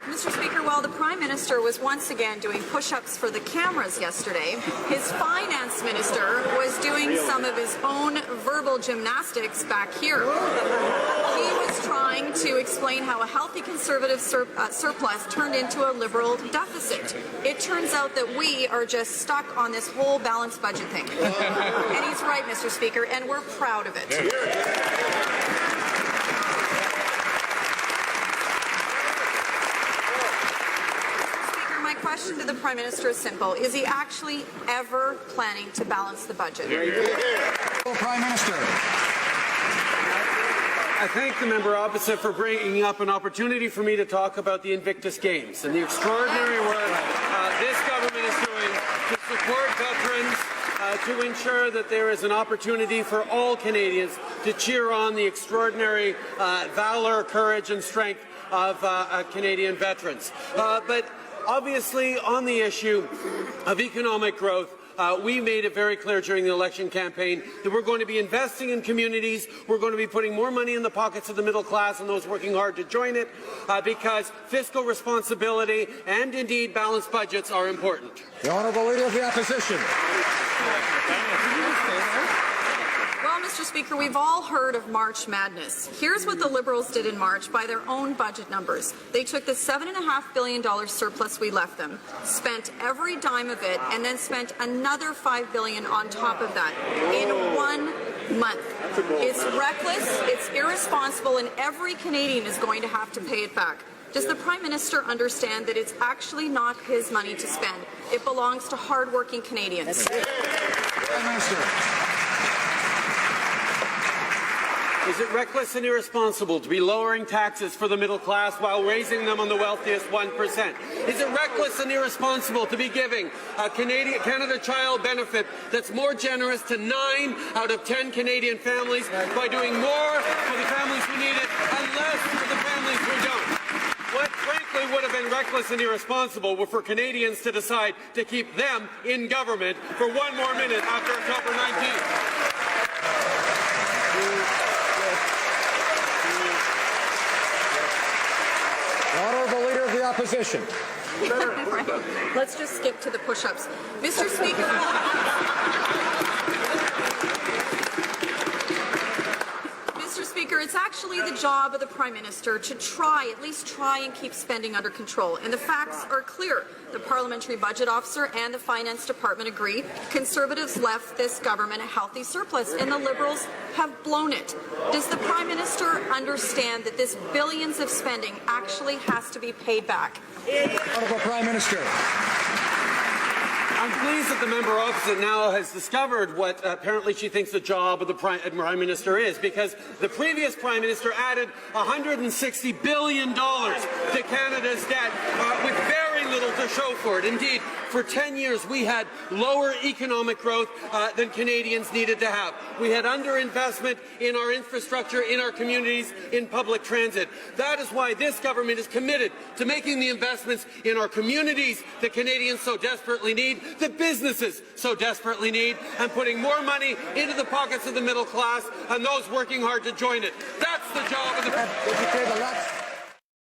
Mr. Speaker, while the Prime Minister was once again doing push-ups for the cameras yesterday, his Finance Minister was doing some of his own verbal gymnastics back here. He was trying to explain how a healthy Conservative surplus turned into a Liberal deficit. It turns out that we are just stuck on this whole balanced budget thing. And he's right, Mr. Speaker, and we're proud of it. My question to the Prime Minister is simple. Is he actually ever planning to balance the budget? Prime Minister. I thank the member opposite for bringing up an opportunity for me to talk about the Invictus Games and the extraordinary work this government is doing to support veterans, to ensure that there is an opportunity for all Canadians to cheer on the extraordinary valor, courage and strength of Canadian veterans. But obviously, on the issue of economic growth, we made it very clear during the election campaign that we're going to be investing in communities, we're going to be putting more money in the pockets of the middle class and those working hard to join it, because fiscal responsibility and indeed balanced budgets are important. The Honourable Leader of the Opposition. Well, Mr. Speaker, we've all heard of March Madness. Here's what the Liberals did in March by their own budget numbers. They took the $7.5 billion surplus we left them, spent every dime of it, and then spent another $5 billion on top of that in 1 month. It's reckless, it's irresponsible, and every Canadian is going to have to pay it back. Does the Prime Minister understand that it's actually not his money to spend? It belongs to hard-working Canadians. Prime Minister. Is it reckless and irresponsible to be lowering taxes for the middle class while raising them on the wealthiest 1%? Is it reckless and irresponsible to be giving a Canada Child benefit that's more generous to 9 out of 10 Canadian families by doing more for the families who need it and less for the families who don't? What frankly would have been reckless and irresponsible were for Canadians to decide to keep them in government for 1 more minute after October 19th. Honourable Leader of the Opposition. Right. Let's just skip to the push-ups. Mr. Speaker, it's actually the job of the Prime Minister to at least try and keep spending under control. And the facts are clear. The Parliamentary Budget Officer and the Finance Department agree. Conservatives left this government a healthy surplus, and the Liberals have blown it. Does the Prime Minister understand that this billions of spending actually has to be paid back? Honourable Prime Minister. I'm pleased that the member opposite now has discovered what apparently she thinks the job of the Prime Minister is, because the previous Prime Minister added $160 billion to Canada's debt with very little to show for it. Indeed, for 10 years we had lower economic growth than Canadians needed to have. We had underinvestment in our infrastructure, in our communities, in public transit. That is why this government is committed to making the investments in our communities that Canadians so desperately need, that businesses so desperately need, and putting more money into the pockets of the middle class and those working hard to join it. That's the job of the...